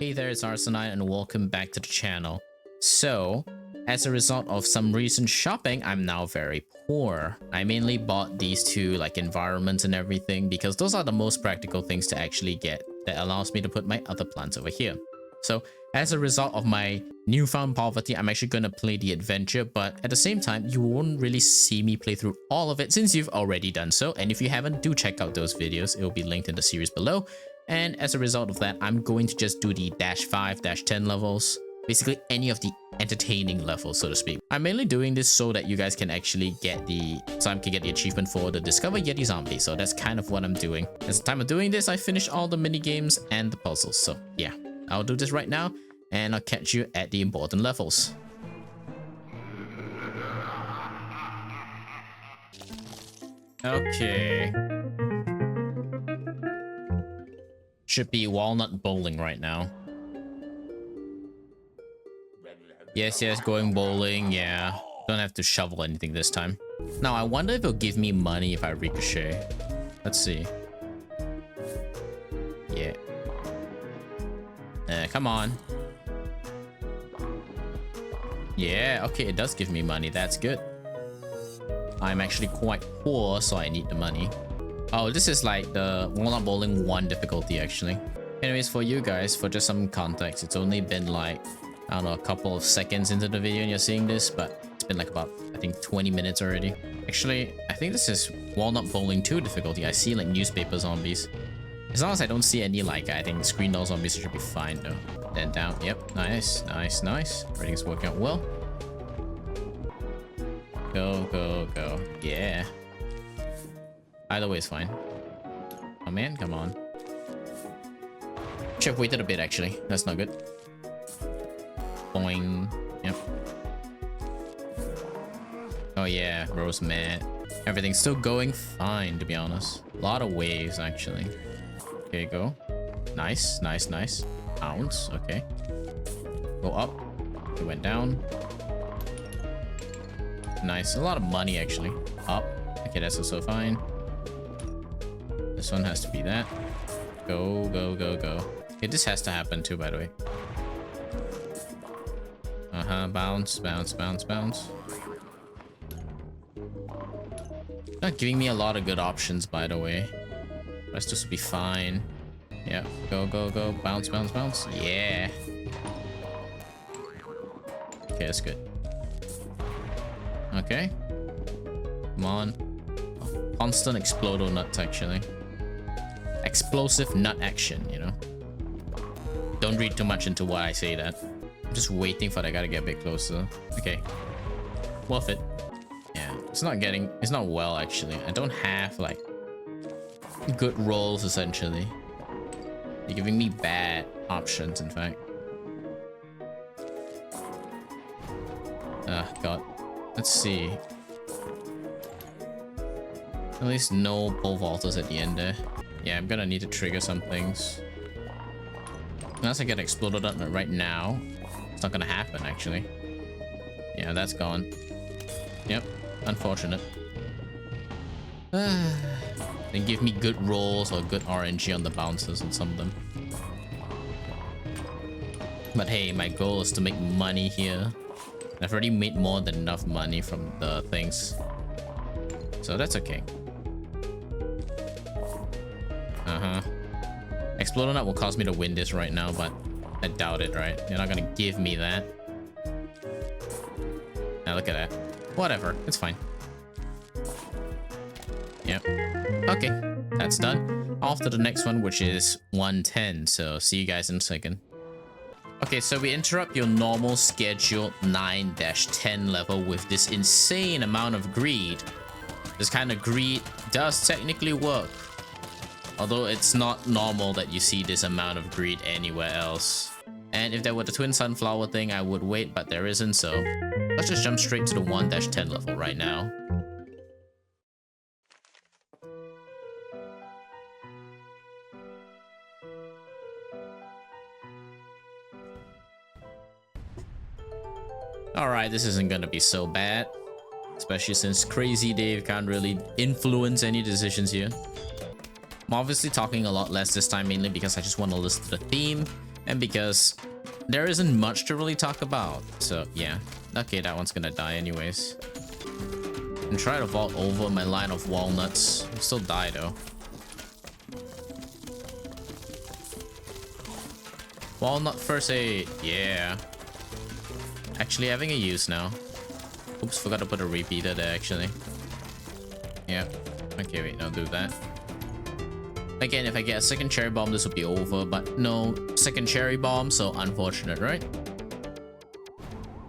Hey there, it's Arsenine and welcome back to the channel. So, as a result of some recent shopping, I'm now very poor. I mainly bought these two like environments and everything because those are the most practical things to actually get that allows me to put my other plants over here. So, as a result of my newfound poverty, I'm actually going to play the adventure, but at the same time, you won't really see me play through all of it since you've already done so. And if you haven't, do check out those videos. It will be linked in the series below. And as a result of that, I'm going to just do the -5, -10 levels. Basically any of the entertaining levels, so to speak. I'm mainly doing this so that you guys can actually get the achievement for the Discover Yeti Zombie. So that's kind of what I'm doing. At the time of doing this, I finished all the mini games and the puzzles. So yeah, I'll do this right now and I'll catch you at the important levels. Okay. Should be walnut bowling right now. Yes, going bowling, yeah. Don't have to shovel anything this time. Now, I wonder if it'll give me money if I ricochet. Let's see. Yeah. Come on. Yeah, okay, it does give me money. That's good. I'm actually quite poor, so I need the money. Oh, this is like the Walnut Bowling 1 difficulty, actually. Anyways, for you guys, for just some context, it's only been like, I don't know, a couple of seconds into the video and you're seeing this, but it's been like about, I think, 20 minutes already. Actually, I think this is Walnut Bowling 2 difficulty. I see like newspaper zombies. As long as I don't see any like, I think screen door zombies should be fine though. Then down, yep, nice. Everything's working out well. Go. Yeah. Either way is fine. Oh man, come on. Should have waited a bit actually. That's not good. Boing. Yep. Oh yeah, Rose mat. Everything's still going fine, to be honest. A lot of waves actually. Okay, go. Nice. Bounce. Okay. Go up. It went down. Nice. A lot of money actually. Up. Okay, that's also fine. This one has to be that. Go. Okay, this has to happen too, by the way. Bounce. Not giving me a lot of good options, by the way. Rest this will be fine. Yeah, go. Bounce. Yeah. Okay, that's good. Okay. Come on. Oh, constant explodo nuts, actually. Explosive nut action, you know. Don't read too much into why I say that. I'm just waiting for that guy to get a bit closer. Okay. Worth it. Yeah, it's not well, actually. I don't have, like, good rolls, essentially. You're giving me bad options, in fact. God. Let's see. At least no pole vaulters at the end there. Yeah, I'm gonna need to trigger some things. Unless I get exploded up right now, it's not gonna happen, actually. Yeah, that's gone. Yep, unfortunate. Then give me good rolls or good RNG on the bouncers and some of them. But hey, my goal is to make money here. I've already made more than enough money from the things. So that's okay. Exploding up will cause me to win this right now, but I doubt it, right? You're not gonna give me that. Now look at that. Whatever, it's fine. Yep. Okay, that's done. Off to the next one, which is 110. So see you guys in a second. Okay, so we interrupt your normal scheduled 9-10 level with this insane amount of greed. This kind of greed does technically work. Although it's not normal that you see this amount of greed anywhere else. And if there were the twin sunflower thing, I would wait, but there isn't, so let's just jump straight to the 1-10 level right now. Alright, this isn't gonna be so bad. Especially since Crazy Dave can't really influence any decisions here. I'm obviously talking a lot less this time, mainly because I just want to listen to the theme And because there isn't much to really talk about. So yeah. Okay, that one's gonna die anyways. And try to vault over my line of walnuts. I'll still die though. Walnut first aid. Yeah. Actually having a use now. Oops, forgot to put a repeater there actually. Yeah. Okay, wait, I'll do that. Again, if I get a second cherry bomb, this will be over, but no second cherry bomb, so unfortunate, right?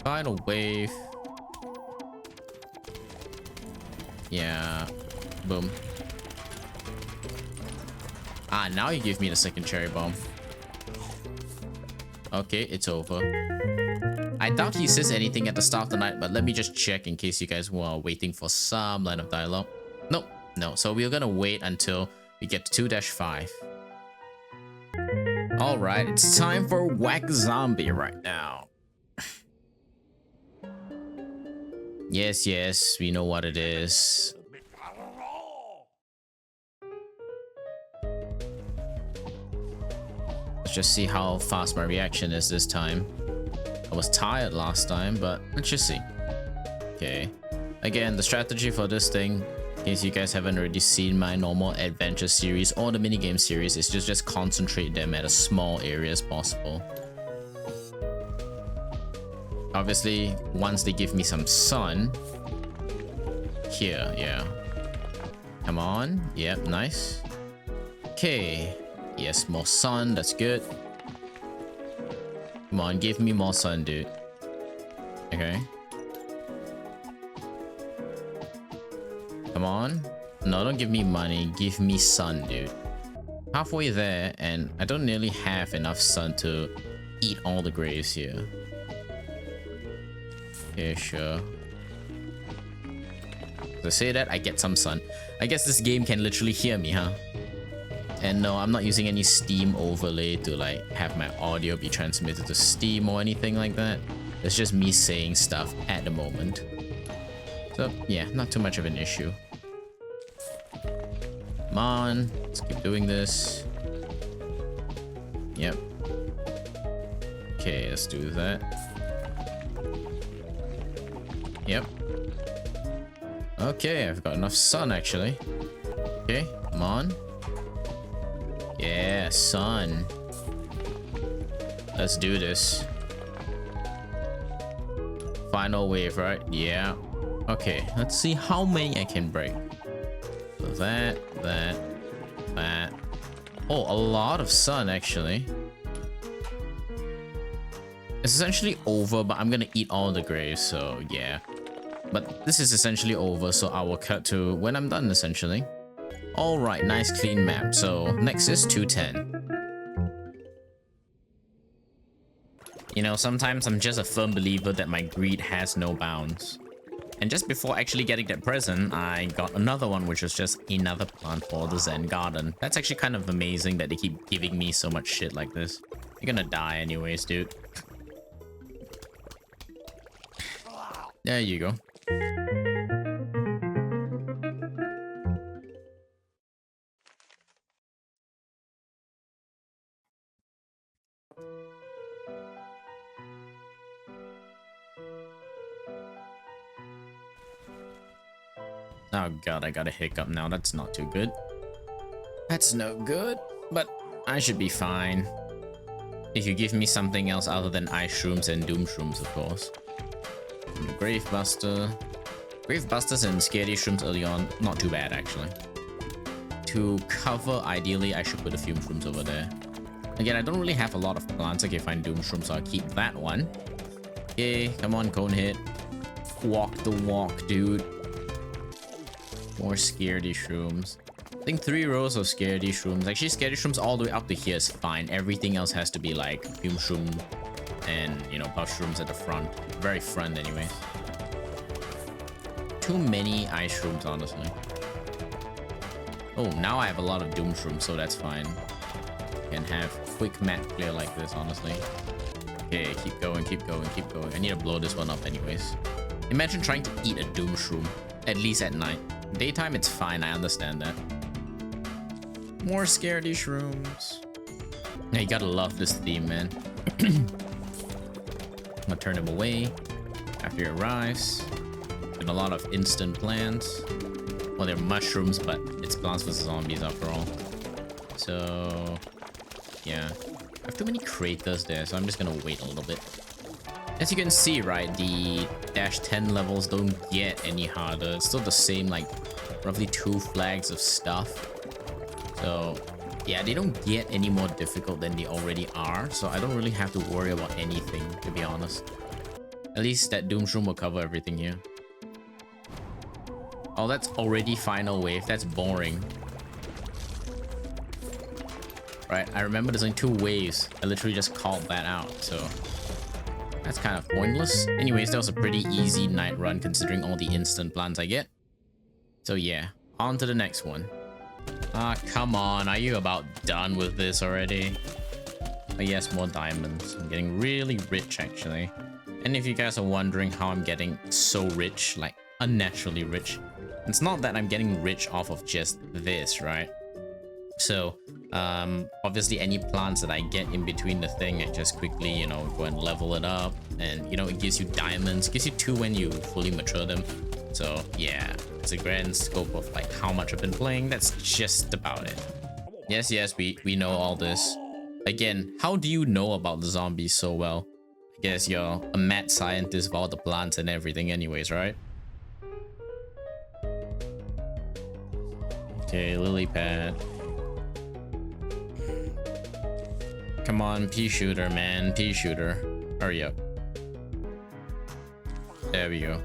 Final wave. Yeah. Boom. Ah, now you give me the second cherry bomb. Okay, it's over. I doubt he says anything at the start of the night, but let me just check in case you guys were waiting for some line of dialogue. Nope, no. So we're gonna wait until we get to 2-5. Alright, it's time for Whack Zombie right now. Yes, yes, we know what it is. Let's just see how fast my reaction is this time. I was tired last time, but let's just see. Okay. Again, the strategy for this thing, in case you guys haven't already seen my normal adventure series or the minigame series, is just concentrate them at as small area as possible. Obviously, once they give me some sun, here, yeah. Come on, yep, nice. Okay, yes, more sun, that's good. Come on, give me more sun, dude. Okay. Come on. No, don't give me money. Give me sun, dude. Halfway there, and I don't nearly have enough sun to eat all the graves here. Okay, sure. To say that, I get some sun. I guess this game can literally hear me, huh? And no, I'm not using any Steam overlay to like have my audio be transmitted to Steam or anything like that. It's just me saying stuff at the moment. So yeah, not too much of an issue. Come on, let's keep doing this. Yep. Okay, let's do that. Yep. Okay, I've got enough sun actually. Okay, come on. Yeah, sun. Let's do this. Final wave, right? Yeah. Okay, let's see how many I can break. So that. Oh, a lot of sun actually. It's essentially over, but I'm gonna eat all the graves, so yeah. But this is essentially over, so I will cut to when I'm done essentially. Alright, nice clean map. So next is 210. You know, sometimes I'm just a firm believer that my greed has no bounds. And just before actually getting that present, I got another one, which was just another plant for the Zen garden. That's actually kind of amazing that they keep giving me so much shit like this. You're gonna die anyways, dude. There you go. Oh god, I got a hiccup now. That's not too good. That's no good, but I should be fine. If you give me something else other than ice shrooms and doom shrooms, of course. And the Gravebuster. Gravebusters and scaredy shrooms early on, not too bad actually. To cover, ideally, I should put a few shrooms over there. Again, I don't really have a lot of plants. Okay, fine, doom shrooms, so I'll keep that one. Okay, come on, cone hit. Walk the walk, dude. More scaredy shrooms. I think 3 rows of scaredy shrooms. Actually, scaredy shrooms all the way up to here is fine. Everything else has to be like fume shroom and, you know, puff shrooms at the front. Very front anyway. Too many ice shrooms, honestly. Oh, now I have a lot of doom shrooms, so that's fine. Can have quick map clear like this, honestly. Okay, keep going, keep going, keep going. I need to blow this one up anyways. Imagine trying to eat a doom shroom, at least at night. Daytime, it's fine, I understand that. More scaredy shrooms. Yeah, you gotta love this theme, man. I'm gonna turn him away after he arrives. And a lot of instant plants. Well, they're mushrooms, but it's plants versus zombies after all. So, yeah. I have too many craters there, so I'm just gonna wait a little bit. As you can see, right, the -10 levels don't get any harder. It's still the same, like, roughly 2 flags of stuff. So, yeah, they don't get any more difficult than they already are. So I don't really have to worry about anything, to be honest. At least that Doomshroom will cover everything here. Oh, that's already final wave. That's boring. Right, I remember there's only 2 waves. I literally just called that out, so that's kind of pointless. Anyways, that was a pretty easy night run considering all the instant plants I get. So yeah, on to the next one. Ah, come on. Are you about done with this already? Oh yes, more diamonds. I'm getting really rich, actually. And if you guys are wondering how I'm getting so rich, like unnaturally rich, it's not that I'm getting rich off of just this, right? So, obviously any plants that I get in between the thing, I just quickly, you know, go and level it up. And, you know, it gives you diamonds. It gives you 2 when you fully mature them. So, yeah, it's a grand scope of, like, how much I've been playing. That's just about it. Yes, we know all this. Again, how do you know about the zombies so well? I guess you're a mad scientist of all the plants and everything anyways, right? Okay, lily pad. Come on, pea shooter, man. Pea shooter. Hurry up. There we go.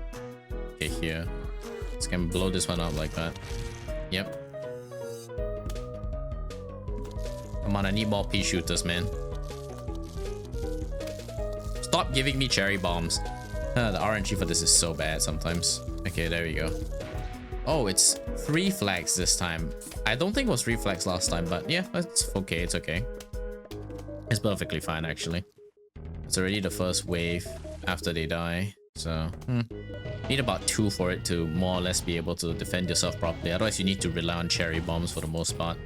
Okay, here. Just gonna blow this one up like that. Yep. Come on, I need more pea shooters, man. Stop giving me cherry bombs. The RNG for this is so bad sometimes. Okay, there we go. Oh, it's 3 flags this time. I don't think it was 3 flags last time, but yeah, it's okay. It's okay. It's perfectly fine, actually. It's already the first wave after they die. So, need about 2 for it to more or less be able to defend yourself properly. Otherwise, you need to rely on cherry bombs for the most part.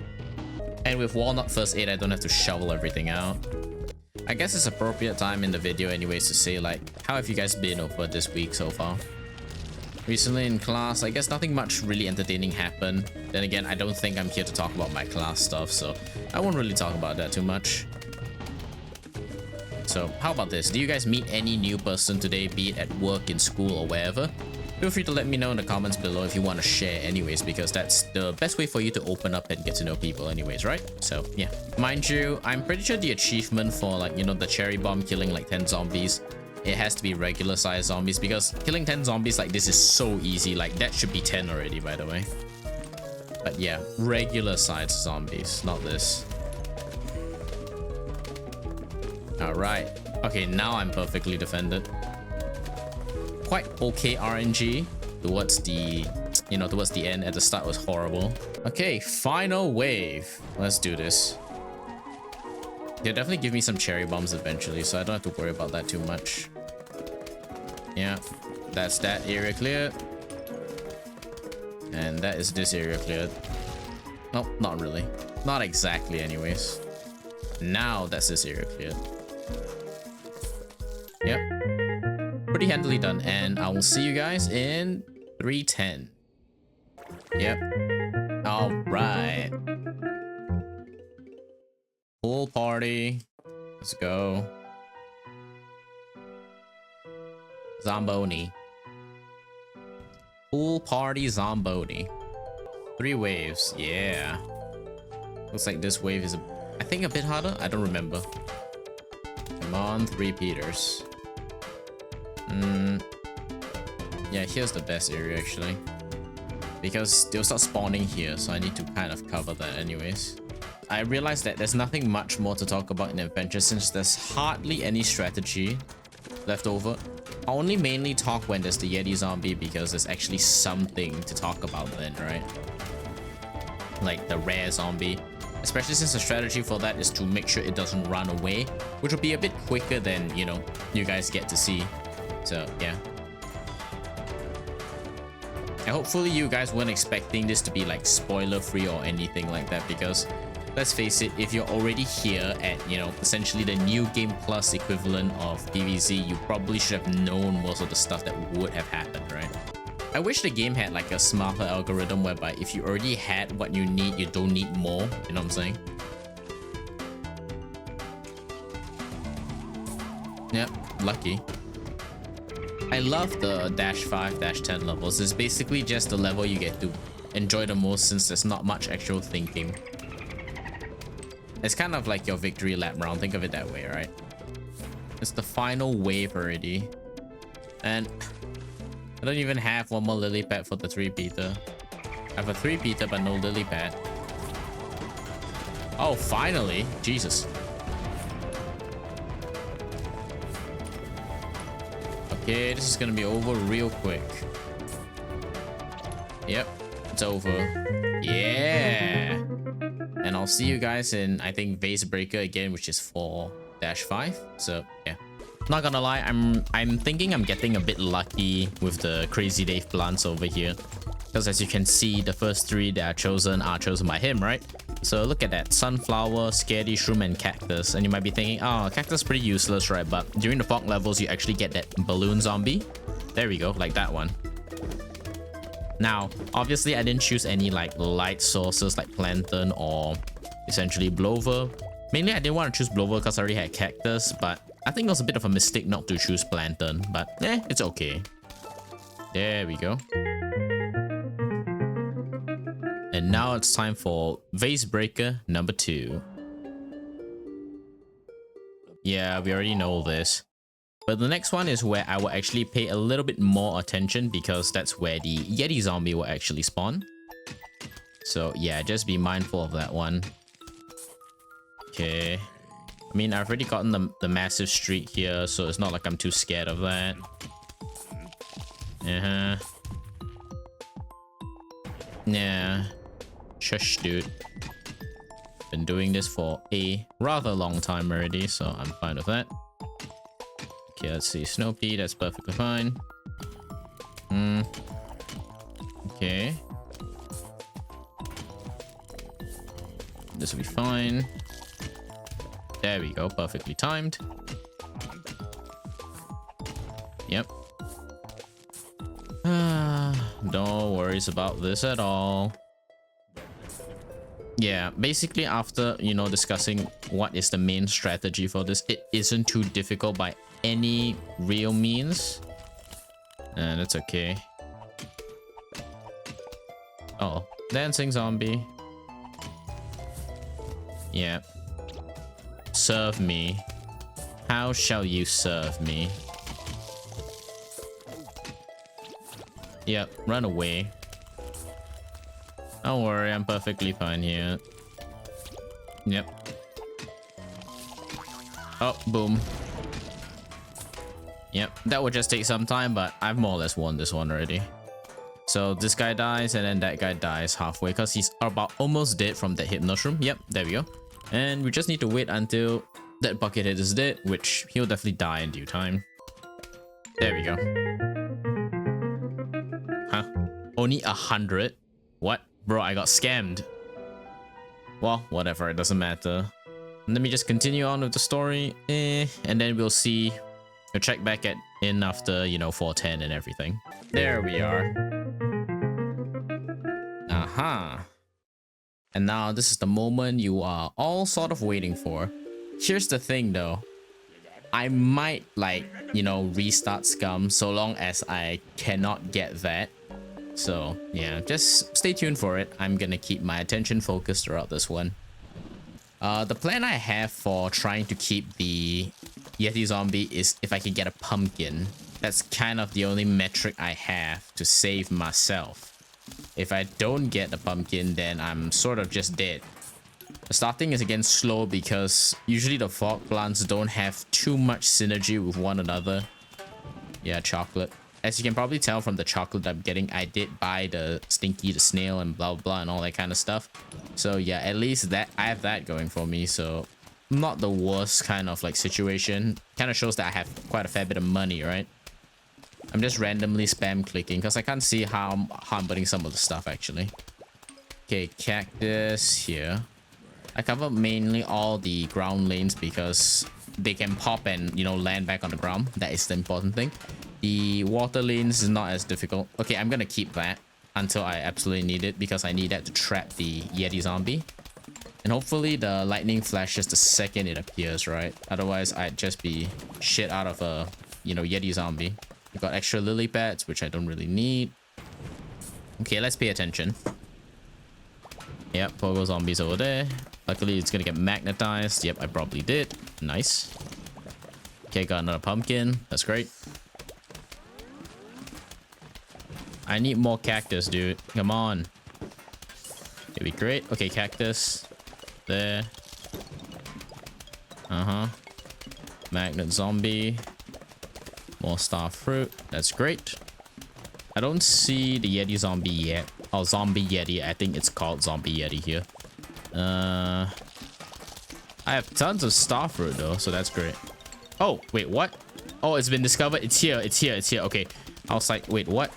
And with Walnut First Aid, I don't have to shovel everything out. I guess it's appropriate time in the video anyways to say, like, how have you guys been over this week so far? Recently in class, I guess nothing much really entertaining happened. Then again, I don't think I'm here to talk about my class stuff, so I won't really talk about that too much. So how about this? Do you guys meet any new person today, be it at work, in school, or wherever? Feel free to let me know in the comments below if you want to share anyways, because that's the best way for you to open up and get to know people anyways, right? So yeah. Mind you, I'm pretty sure the achievement for, like, you know, the cherry bomb killing like 10 zombies, it has to be regular size zombies, because killing 10 zombies like this is so easy. Like, that should be 10 already, by the way. But yeah, regular size zombies, not this. Alright. Okay, now I'm perfectly defended. Quite okay RNG towards the, you know, towards the end. At the start was horrible. Okay, final wave. Let's do this. They'll definitely give me some cherry bombs eventually, so I don't have to worry about that too much. Yeah, that's that area cleared. And that is this area cleared. Nope, not really. Not exactly anyways. Now that's this area cleared. Yep. Pretty handily done. And I will see you guys in 3:10. Yep. Alright. Pool party. Let's go. Zomboni. Pool party Zomboni. 3 waves. Yeah. Looks like this wave is, I think, a bit harder. I don't remember. Come on, 3 Peters. Yeah, here's the best area actually, because they'll start spawning here, so I need to kind of cover that anyways. I realized that there's nothing much more to talk about in Adventure since there's hardly any strategy left over. I only mainly talk when there's the Yeti zombie because there's actually something to talk about then, right? Like the rare zombie. Especially since the strategy for that is to make sure it doesn't run away, which will be a bit quicker than, you know, you guys get to see. So, yeah. And hopefully you guys weren't expecting this to be like spoiler free or anything like that, because let's face it, if you're already here at, you know, essentially the new game plus equivalent of PvZ, you probably should have known most of the stuff that would have happened, right? I wish the game had like a smarter algorithm whereby if you already had what you need, you don't need more, you know what I'm saying? Yep, lucky. I love the dash 5, dash 10 levels. It's basically just the level you get to enjoy the most since there's not much actual thinking. It's kind of like your victory lap round, think of it that way, right? It's the final wave already. And I don't even have one more lily pad for the 3-peater. I have a 3-peater but no lily pad. Oh, finally! Jesus. Okay, this is gonna be over real quick. Yep, it's over. Yeah! And I'll see you guys in, I think, Vase Breaker again, which is for -5. So, yeah. Not gonna lie, I'm thinking I'm getting a bit lucky with the Crazy Dave plants over here. Because as you can see, the first 3 that are chosen by him, right? So look at that, sunflower, scaredy shroom, and cactus. And you might be thinking, oh, cactus is pretty useless, right? But during the fog levels, you actually get that balloon zombie. There we go, like that one. Now, obviously, I didn't choose any like light sources like plantain or essentially blover. Mainly, I didn't want to choose blover because I already had cactus, but I think it was a bit of a mistake not to choose plantain. But it's okay. There we go. And now it's time for Vase Breaker number 2. Yeah, we already know this. But the next one is where I will actually pay a little bit more attention because that's where the Yeti zombie will actually spawn. So yeah, just be mindful of that one. Okay. I mean, I've already gotten the massive streak here, so it's not like I'm too scared of that. Yeah. Shush, dude. Been doing this for a rather long time already, so I'm fine with that. Okay, let's see. Snow pea, that's perfectly fine. Okay. This will be fine. There we go, perfectly timed. Yep. No worries about this at all. Yeah, basically after, you know, discussing what is the main strategy for this, it isn't too difficult by any real means. And it's okay. Oh, dancing zombie. Yeah. Serve me. How shall you serve me? Yep, run away. Don't worry, I'm perfectly fine here. Yep. Oh, boom. Yep, that would just take some time, but I've more or less won this one already. So this guy dies, and then that guy dies halfway because he's about almost dead from that hypnos room. Yep, there we go. And we just need to wait until that buckethead is dead, which he'll definitely die in due time. There we go. Huh? Only 100? What? Bro, I got scammed. Well, whatever, it doesn't matter. Let me just continue on with the story, and then we'll see. We'll check back in after, you know, 410 and everything. There we are. Aha. And now this is the moment you are all sort of waiting for. Here's the thing though. I might, like, you know, restart Scum so long as I cannot get that. So yeah, just stay tuned for it. I'm gonna keep my attention focused throughout this one. The plan I have for trying to keep the Yeti zombie is if I can get a pumpkin. That's kind of the only metric I have to save myself. If I don't get the pumpkin, then I'm sort of just dead. The starting is again slow because usually the fog plants don't have too much synergy with one another. Yeah, chocolate. As you can probably tell from the chocolate I'm getting, I did buy the Stinky the snail and blah blah and all that kind of stuff. So yeah, at least that I have that going for me. So not the worst kind of like situation. Kind of shows that I have quite a fair bit of money, right? I'm just randomly spam clicking because I can't see how I'm putting some of the stuff actually. Okay, cactus here. I cover mainly all the ground lanes because they can pop and, you know, land back on the ground. That is the important thing. The water lanes is not as difficult. Okay, I'm gonna keep that until I absolutely need it because I need that to trap the Yeti zombie. And hopefully the lightning flashes the second it appears, right? Otherwise, I'd just be shit out of a, you know, Yeti zombie. We've got extra lily pads, which I don't really need. Okay, let's pay attention. Yep, pogo zombies over there. Luckily, it's gonna get magnetized. Yep, I probably did. Nice. Okay, got another pumpkin. That's great. I need more cactus, dude. Come on. It'd be great. Okay, cactus. There. Magnet zombie. More star fruit. That's great. I don't see the Yeti zombie yet. Oh, Zombie Yeti. I think it's called Zombie Yeti here. I have tons of star fruit though, so that's great. Oh, wait, what? Oh, it's been discovered. It's here. It's here. It's here. Okay. I was like, wait, what?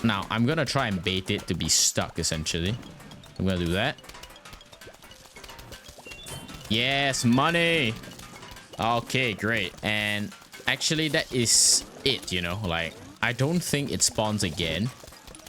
Now, I'm gonna try and bait it to be stuck, essentially. I'm gonna do that. Yes, money! Okay, great. And actually, that is it, you know? Like, I don't think it spawns again.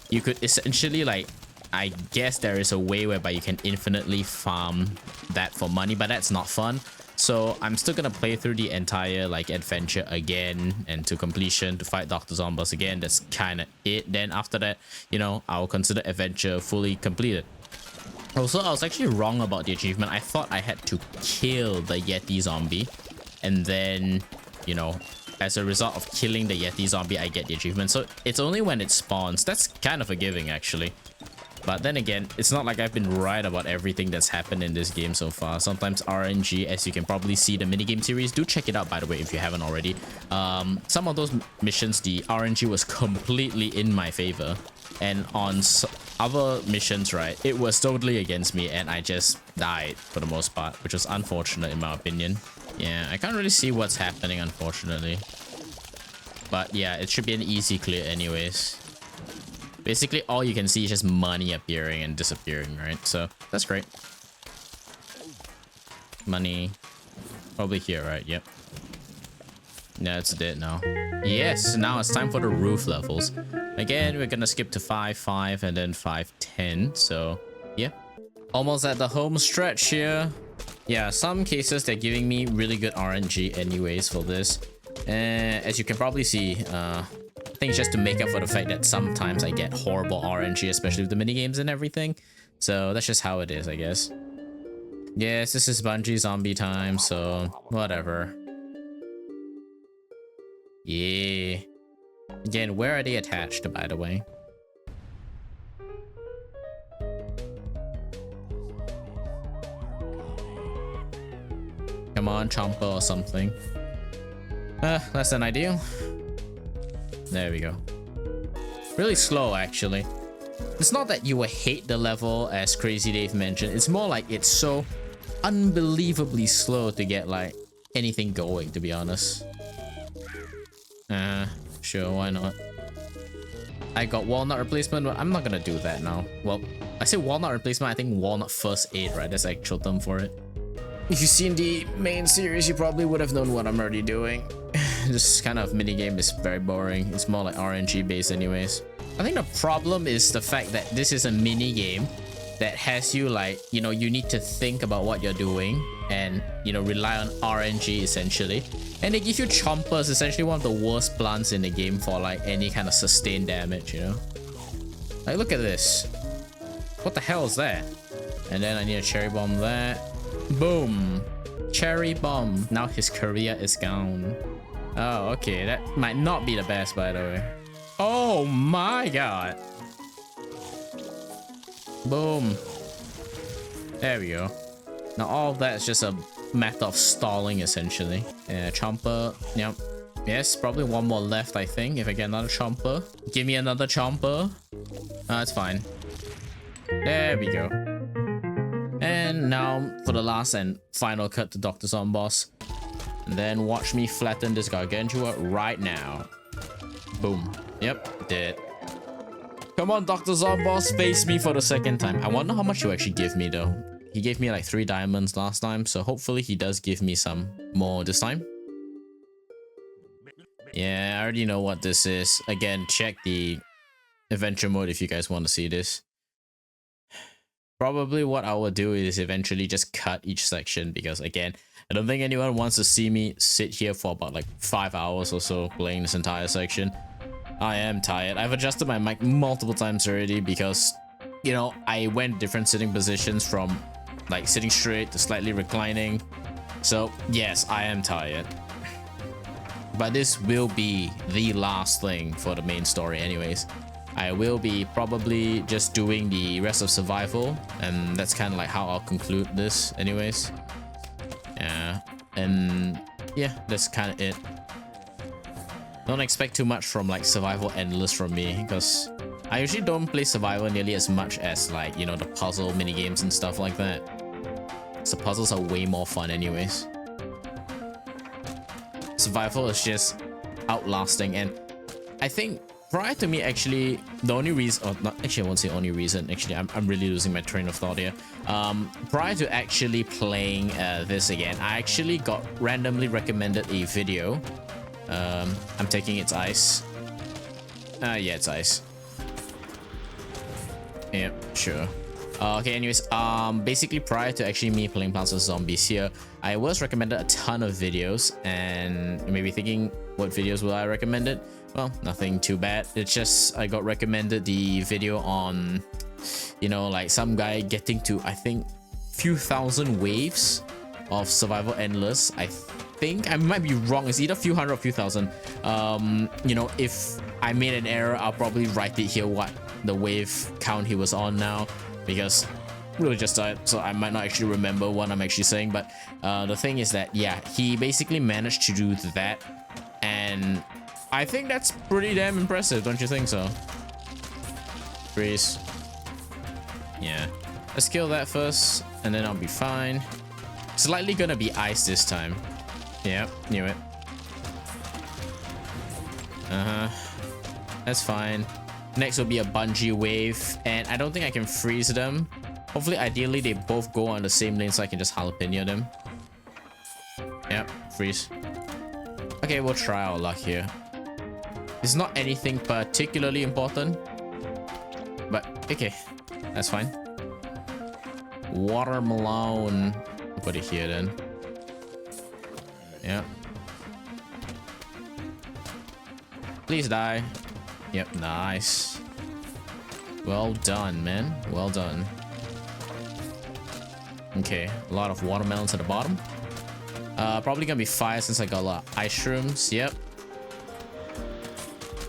You could essentially, like, I guess there is a way whereby you can infinitely farm that for money, but that's not fun. So I'm still gonna play through the entire like adventure again and to completion to fight Dr. Zomboss again. That's kind of it. Then after that, you know, I'll consider adventure fully completed. Also, I was actually wrong about the achievement. I thought I had to kill the Yeti zombie, and then, you know, as a result of killing the Yeti zombie, I get the achievement. So it's only when it spawns. That's kind of forgiving, actually. But then again, it's not like I've been right about everything that's happened in this game so far. Sometimes RNG, as you can probably see the minigame series, do check it out, by the way, if you haven't already. Some of those missions, the RNG was completely in my favor. And on other missions, right, it was totally against me and I just died for the most part, which was unfortunate in my opinion. Yeah, I can't really see what's happening, unfortunately. But yeah, it should be an easy clear anyways. Basically, all you can see is just money appearing and disappearing, right? So, that's great. Money. Probably here, right? Yep. Yeah, it's dead now. Yes, now it's time for the roof levels. Again, we're gonna skip to 5, 5, and then 5, 10. So, yeah. Almost at the home stretch here. Yeah, some cases they're giving me really good RNG anyways for this. As you can probably see, I think it's just to make up for the fact that sometimes I get horrible RNG, especially with the minigames and everything. So that's just how it is, I guess. Yes, this is Bungie zombie time, so whatever. Yeah. Again, where are they attached, by the way? Come on, Chomper or something. Less than ideal. There we go. Really slow, actually. It's not that you will hate the level, as Crazy Dave mentioned. It's more like it's so unbelievably slow to get, like, anything going, to be honest. Sure, why not? I got walnut replacement, but I'm not gonna do that now. Well, I say walnut replacement, I think walnut first aid, right? That's the actual term for it. If you've seen the main series, you probably would have known what I'm already doing. This kind of minigame is very boring. It's more like RNG based anyways. I think the problem is the fact that this is a minigame that has you like, you know, you need to think about what you're doing and, you know, rely on RNG essentially. And they give you Chompers, essentially one of the worst plants in the game for like any kind of sustained damage, you know? Like, look at this. What the hell is that? And then I need a cherry bomb there. Boom. Cherry bomb. Now his career is gone. Oh, okay. That might not be the best, by the way. Oh my god. Boom. There we go. Now all of that is just a matter of stalling, essentially. Chomper. Yep. Yes, probably one more left, I think. If I get another Chomper. Give me another Chomper. That's fine. There we go. And now for the last and final cut to Dr. Zomboss. And then watch me flatten this Gargantua right now. Boom. Yep, dead. Come on, Dr. Zomboss, face me for the second time. I wonder how much you actually give me though. He gave me like 3 diamonds last time, so hopefully he does give me some more this time. Yeah, I already know what this is. Again, check the adventure mode if you guys want to see this. Probably what I will do is eventually just cut each section, because again, I don't think anyone wants to see me sit here for about like 5 hours or so playing this entire section. I am tired. I've adjusted my mic multiple times already because, you know, I went different sitting positions from like sitting straight to slightly reclining. So yes, I am tired. But this will be the last thing for the main story anyways. I will be probably just doing the rest of survival, and that's kind of like how I'll conclude this anyways. Yeah, and yeah, that's kind of it. Don't expect too much from like survival endless from me, because I usually don't play survival nearly as much as like, you know, the puzzle mini games and stuff like that. So puzzles are way more fun anyways. Survival is just outlasting, and I think prior to me actually, the only reason, or not actually, I won't say only reason, actually I'm really losing my train of thought here. Prior to actually playing this again, I actually got randomly recommended a video. I'm taking its ice. Yeah, it's ice. Yep, sure. Okay, anyways, basically prior to actually me playing Plants vs Zombies here, I was recommended a ton of videos, and you may be thinking, what videos will I recommend it? Well, nothing too bad. It's just I got recommended the video on, you know, like some guy getting to, I think, few thousand waves of survival endless. I think I might be wrong. It's either few hundred or few thousand. You know, if I made an error, I'll probably write it here what the wave count he was on now, because really just died, so I might not actually remember what I'm actually saying. But the thing is that, yeah, he basically managed to do that, and I think that's pretty damn impressive, don't you think so? Freeze. Yeah, let's kill that first, and then I'll be fine. It's likely gonna be ice this time. Yep, knew it. That's fine. Next will be a bungee wave, and I don't think I can freeze them. Hopefully, ideally, they both go on the same lane so I can just jalapeno them. Yep, freeze. Okay, we'll try our luck here. It's not anything particularly important, but okay, that's fine. Watermelon. I'll put it here then. Yeah. Please die. Yep, nice. Well done, man. Well done. Okay, a lot of watermelons at the bottom. Probably gonna be fire since I got a lot of ice shrooms. Yep.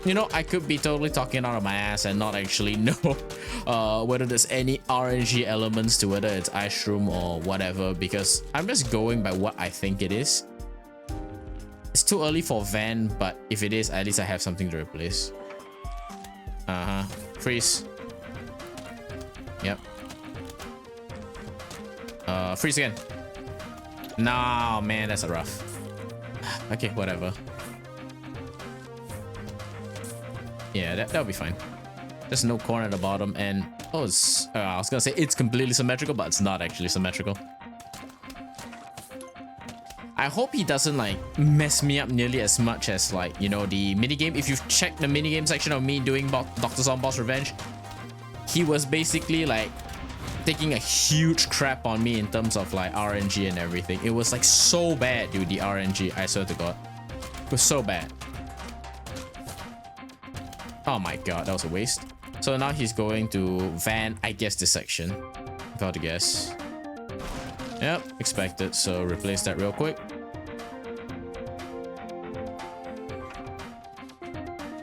You know, I could be totally talking out of my ass and not actually know whether there's any RNG elements to whether it's ice shroom or whatever, because I'm just going by what I think it is. It's too early for Van, but if it is, at least I have something to replace. Freeze. Yep. Freeze again. Nah, man, that's a rough. Okay, whatever. Yeah, that'll be fine. There's no corn at the bottom, and oh, it's, I was gonna say it's completely symmetrical, but it's not actually symmetrical. I hope he doesn't like mess me up nearly as much as, like, you know, the minigame. If you've checked the minigame section of me doing Dr. Zombie's Revenge, he was basically like taking a huge crap on me in terms of like RNG and everything. It was like so bad, dude, the RNG, I swear to God. It was so bad. Oh my God, that was a waste. So now he's going to Van, I guess, this section. If I had to guess. Yep, expected. So replace that real quick.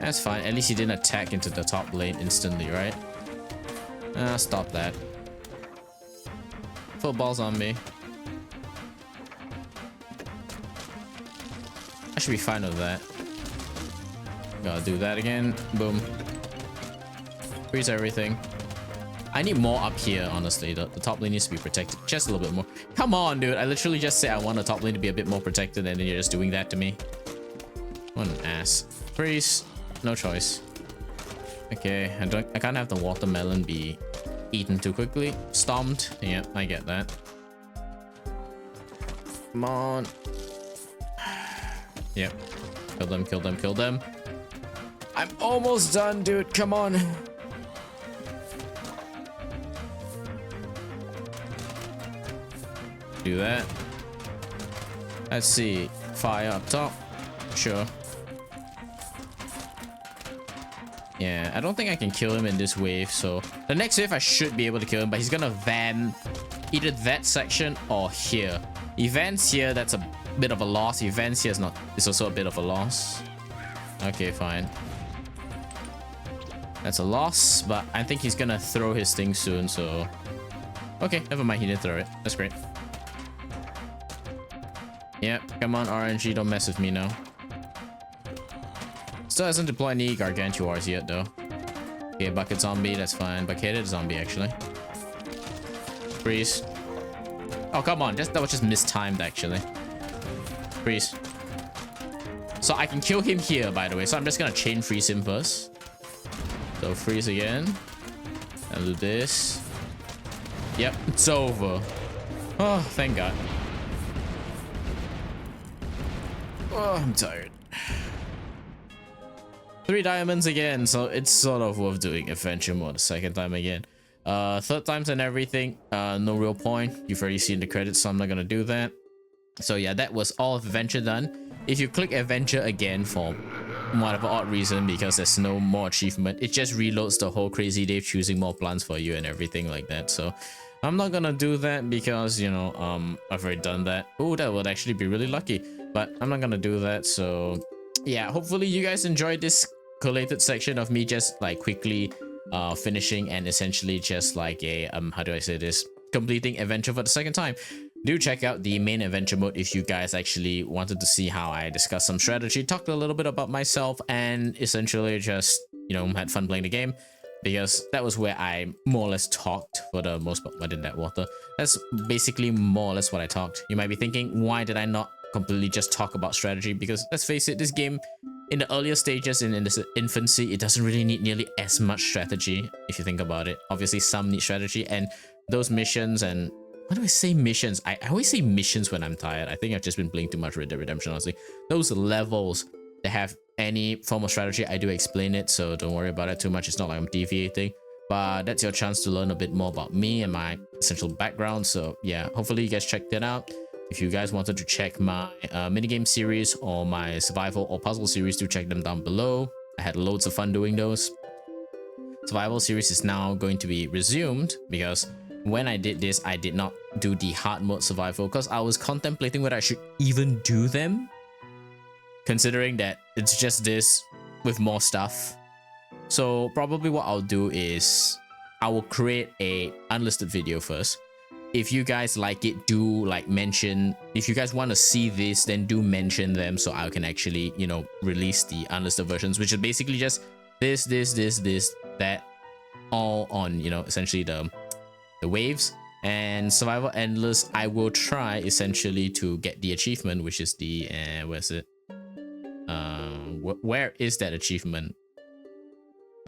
That's fine. At least he didn't attack into the top lane instantly, right? Stop that. Football's on me. I should be fine with that. Gotta do that again. Boom. Freeze everything. I need more up here, honestly. The top lane needs to be protected just a little bit more. Come on, dude. I literally just said I want the top lane to be a bit more protected, and then you're just doing that to me. What an ass. Freeze. No choice. Okay, I can't have the watermelon be eaten too quickly. Stomped. Yeah, I get that. Come on. Yep. Kill them, kill them, kill them. I'm almost done, dude. Come on. Do that. Let's see. Fire up top. Sure. Yeah, I don't think I can kill him in this wave, so the next wave I should be able to kill him, but he's gonna van either that section or here. Events here, that's a bit of a loss. Events here is not, it's also a bit of a loss. Okay, fine. That's a loss, but I think he's gonna throw his thing soon, so okay, never mind, he didn't throw it. That's great. Yep, come on RNG, don't mess with me now. Still hasn't deployed any Gargantuars yet though. Okay, bucket zombie, that's fine. Bucketed zombie actually. Freeze. Oh come on, that was just mistimed actually. Freeze. So I can kill him here by the way, so I'm just gonna chain freeze him first. So freeze again. And do this. Yep, it's over. Oh, thank God. Oh, I'm tired. 3 diamonds again, so it's sort of worth doing adventure mode the second time again. Third times and everything, no real point. You've already seen the credits, so I'm not gonna do that. So yeah, that was all of adventure done. If you click adventure again for whatever odd reason, because there's no more achievement, it just reloads the whole crazy Dave choosing more plants for you and everything like that. So I'm not gonna do that because, you know, I've already done that. Oh, that would actually be really lucky, but I'm not gonna do that. So yeah, hopefully you guys enjoyed this collated section of me just like quickly finishing and essentially just like a how do I say this, completing adventure for the second time. Do check out the main adventure mode if you guys actually wanted to see how I discussed some strategy, talked a little bit about myself, and essentially just, you know, had fun playing the game, because that was where I more or less talked for the most part. Why did that water? That's basically more or less what I talked. You might be thinking, why did I not completely just talk about strategy? Because let's face it, this game in the earlier stages in its infancy, it doesn't really need nearly as much strategy if you think about it. Obviously some need strategy, and those missions, and why do I say missions? I always say missions when I'm tired. I think I've just been playing too much Red Dead Redemption, honestly. Those levels that have any form of strategy, I do explain it, so don't worry about it too much. It's not like I'm deviating, but that's your chance to learn a bit more about me and my essential background. So yeah, hopefully you guys checked it out. If you guys wanted to check my minigame series or my survival or puzzle series, do check them down below. I had loads of fun doing those. Survival series is now going to be resumed because when I did this, I did not do the hard mode survival because I was contemplating whether I should even do them, considering that it's just this with more stuff. So probably what I'll do is I will create a unlisted video first. If you guys like it, do like mention. If you guys want to see this, then do mention them so I can actually, you know, release the unlisted versions, which is basically just this, that, all on, you know, essentially the waves. And survival endless, I will try essentially to get the achievement, which is the where's it? Where is that achievement?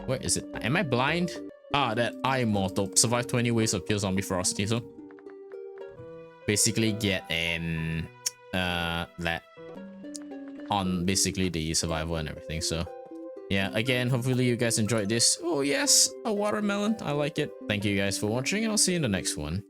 Where is it? Am I blind? Ah, that I immortal. Survive 20 waves of pure zombie ferocity. So basically get that on basically the survival and everything. So yeah, again, hopefully you guys enjoyed this. Oh yes, a watermelon. I like it. Thank you guys for watching, and I'll see you in the next one.